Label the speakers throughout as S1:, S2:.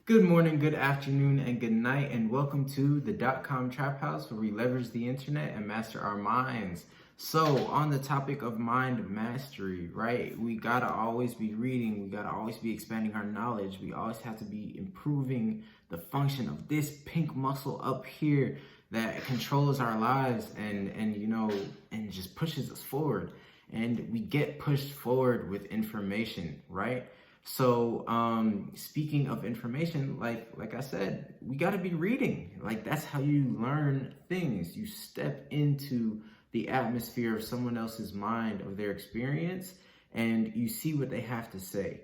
S1: Good morning, good afternoon, and good night, and welcome to the .com Trap House, where we leverage the internet and master our minds. So, on the topic of mind mastery, right? We gotta always be reading, we gotta always be expanding our knowledge, we always have to be improving the function of this pink muscle up here that controls our lives and just pushes us forward. And we get pushed forward with information, right? So, speaking of information, like I said, we got to be reading. Like, that's how you learn things. You step into the atmosphere of someone else's mind, of their experience, and you see what they have to say.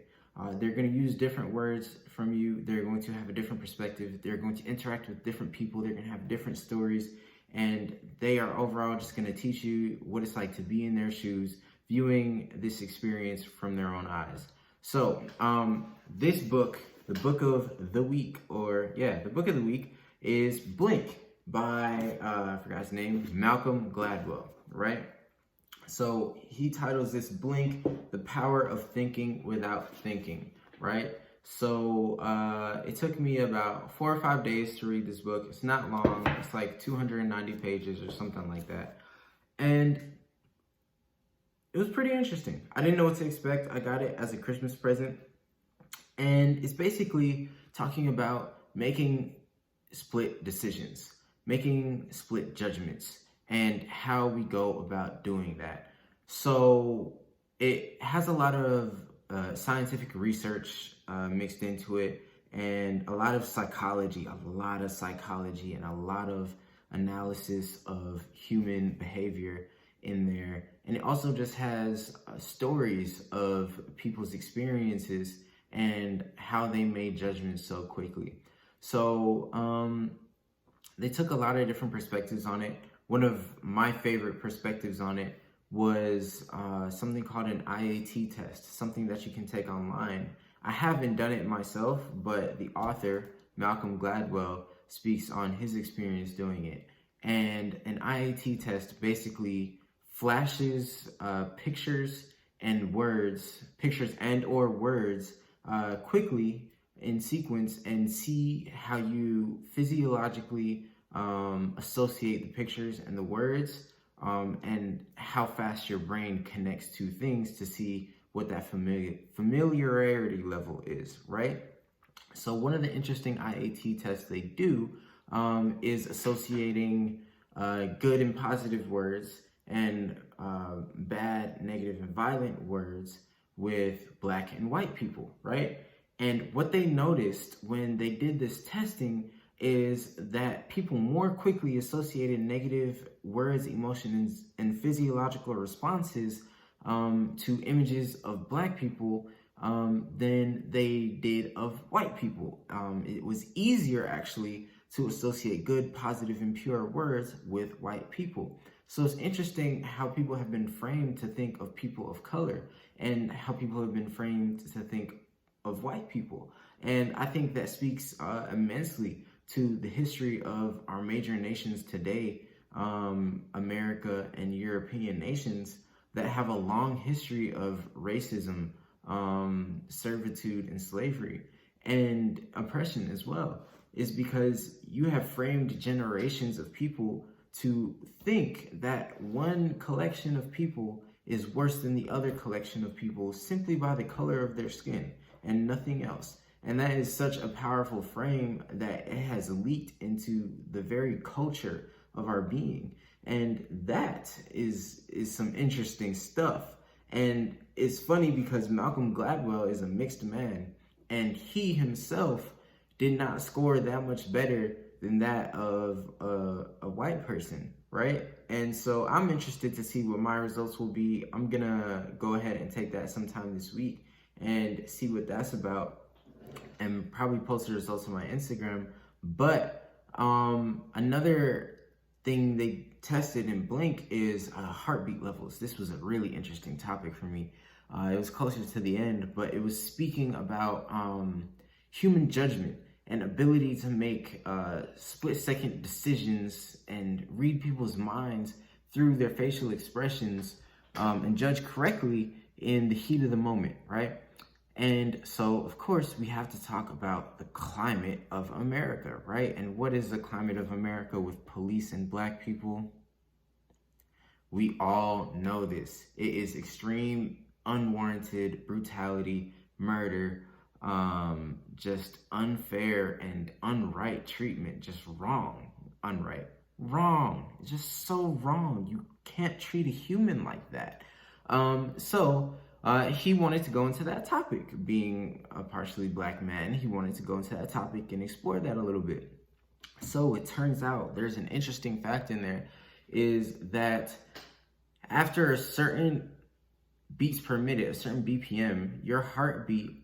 S1: They're going to use different words from you. They're going to have a different perspective. They're going to interact with different people. They're going to have different stories, and they are overall just going to teach you what it's like to be in their shoes, viewing this experience from their own eyes. So, this book, the book of the week, the book of the week is Blink by, I forgot his name, Malcolm Gladwell, right? So, he titles this Blink, The Power of Thinking Without Thinking, right? So, it took me about 4 or 5 days to read this book. It's not long. It's like 290 pages or something like that. And it was pretty interesting. I didn't know what to expect. I got it as a Christmas present. And it's basically talking about making split decisions, making split judgments, and how we go about doing that. So it has a lot of scientific research mixed into it, and a lot of psychology, and a lot of analysis of human behavior in there. And it also just has stories of people's experiences and how they made judgments so quickly. So they took a lot of different perspectives on it. One of my favorite perspectives on it was something called an IAT test, something that you can take online. I haven't done it myself, but the author, Malcolm Gladwell, speaks on his experience doing it. And an IAT test basically flashes pictures and or words quickly in sequence, and see how you physiologically associate the pictures and the words, and how fast your brain connects to things to see what that familiarity level is, right? So one of the interesting IAT tests they do is associating good and positive words and bad, negative, and violent words with Black and white people, right? And what they noticed when they did this testing is that people more quickly associated negative words, emotions, and physiological responses to images of Black people than they did of white people. It was easier, actually, to associate good, positive, and pure words with white people. So it's interesting how people have been framed to think of people of color, and how people have been framed to think of white people. And I think that speaks immensely to the history of our major nations today, America and European nations, that have a long history of racism, servitude, and slavery, and oppression as well. Is because you have framed generations of people to think that one collection of people is worse than the other collection of people simply by the color of their skin and nothing else. And that is such a powerful frame that it has leaked into the very culture of our being. And that is some interesting stuff. And it's funny because Malcolm Gladwell is a mixed man, and he himself did not score that much better than that of a white person, right? And so I'm interested to see what my results will be. I'm gonna go ahead and take that sometime this week and see what that's about, and probably post the results on my Instagram. But another thing they tested in Blink is heartbeat levels. This was a really interesting topic for me. It was closer to the end, but it was speaking about human judgment and ability to make split-second decisions and read people's minds through their facial expressions, and judge correctly in the heat of the moment, right? And so, of course, we have to talk about the climate of America, right? And what is the climate of America with police and black people? We all know this. It is extreme, unwarranted brutality, murder, just unfair and unright treatment, just wrong, unright, wrong, just so wrong. You can't treat a human like that. He wanted to go into that topic. Being a partially black man, he wanted to go into that topic and explore that a little bit. So it turns out there's an interesting fact in there, is that after a certain beats per minute, a certain BPM, your heartbeat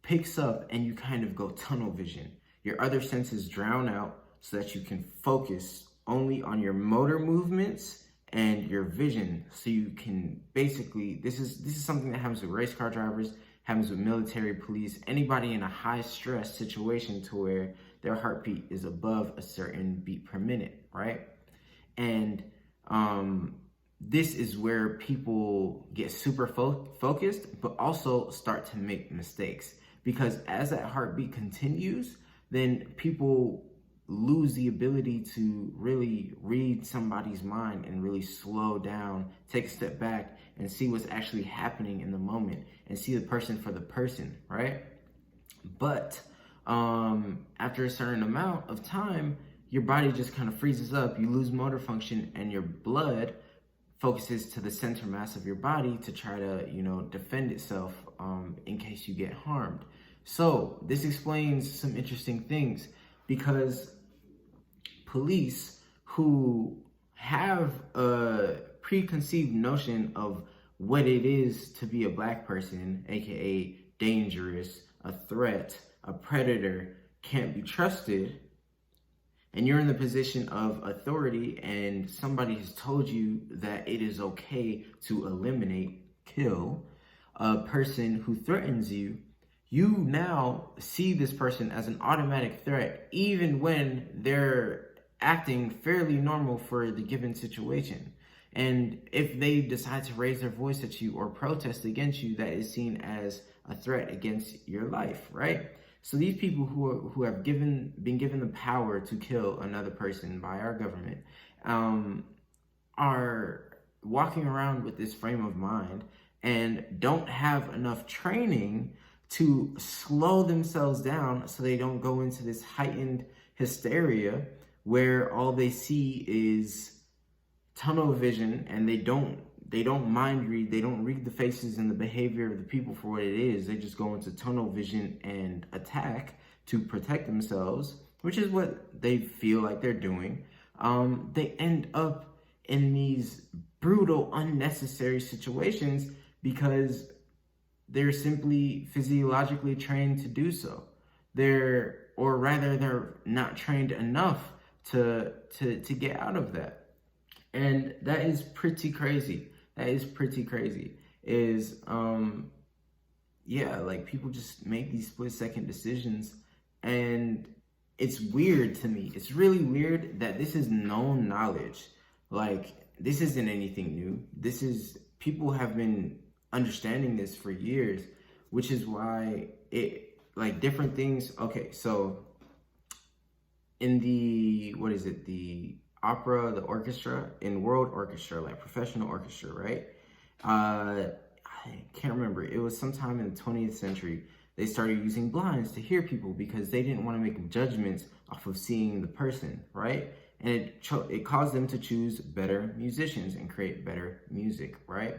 S1: picks up and you kind of go tunnel vision. Your other senses drown out so that you can focus only on your motor movements and your vision. So you can basically, this is something that happens with race car drivers, happens with military, police, anybody in a high stress situation to where their heartbeat is above a certain beat per minute, right? And this is where people get super focused, but also start to make mistakes. Because as that heartbeat continues, then people lose the ability to really read somebody's mind and really slow down, take a step back and see what's actually happening in the moment and see the person for the person, right? But after a certain amount of time, your body just kind of freezes up, you lose motor function, and your blood focuses to the center mass of your body to try to, defend itself in case you get harmed. So this explains some interesting things, because police who have a preconceived notion of what it is to be a black person, aka dangerous, a threat, a predator, can't be trusted, and you're in the position of authority and somebody has told you that it is okay to eliminate, kill a person who threatens you, you now see this person as an automatic threat, even when they're acting fairly normal for the given situation. And if they decide to raise their voice at you or protest against you, that is seen as a threat against your life, right? So these people who have been given the power to kill another person by our government are walking around with this frame of mind and don't have enough training to slow themselves down so they don't go into this heightened hysteria where all they see is tunnel vision, and they don't mind read, they don't read the faces and the behavior of the people for what it is. They just go into tunnel vision and attack to protect themselves, which is what they feel like they're doing. They end up in these brutal, unnecessary situations because they're simply physiologically trained to do so. They're not trained enough to get out of that. And that is pretty crazy. Like people just make these split-second decisions, and it's weird to me. It's really weird that this is known knowledge. Like, this isn't anything new. People have been understanding this for years, which is why different things. Okay, so in the opera, the orchestra, in world orchestra, like professional orchestra, right? I can't remember. It was sometime in the 20th century. They started using blinds to hear people because they didn't want to make judgments off of seeing the person, right? And it caused them to choose better musicians and create better music, right?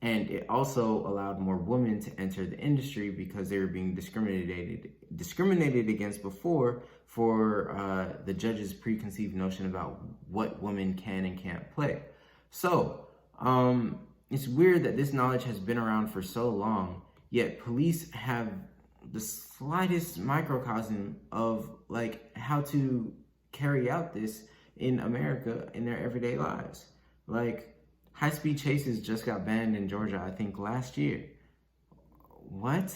S1: And it also allowed more women to enter the industry because they were being discriminated against before for the judge's preconceived notion about what women can and can't play. So it's weird that this knowledge has been around for so long, yet police have the slightest microcosm of how to carry out this in America in their everyday lives. Like, high-speed chases just got banned in Georgia, I think, last year. What?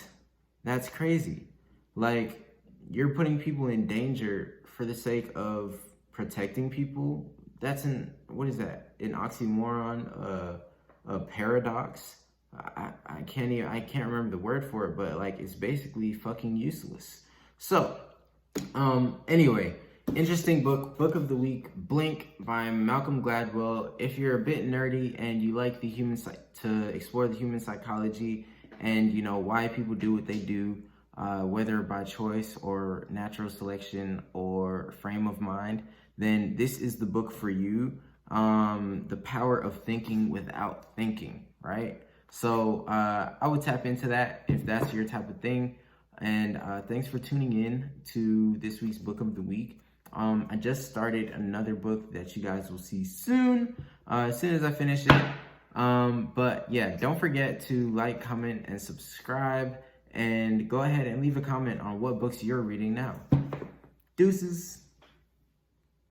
S1: That's crazy. Like, you're putting people in danger for the sake of protecting people. That's what is that? An oxymoron, a paradox. I can't remember the word for it, but like it's basically fucking useless. So, anyway, interesting book of the week, Blink by Malcolm Gladwell. If you're a bit nerdy and you like to explore the human psychology and you know why people do what they do, whether by choice or natural selection or frame of mind, then this is the book for you. The Power of Thinking Without Thinking, right? So I would tap into that if that's your type of thing. And thanks for tuning in to this week's book of the week. I just started another book that you guys will see soon, as soon as I finish it. But yeah, don't forget to like, comment, and subscribe. And go ahead and leave a comment on what books you're reading now. Deuces.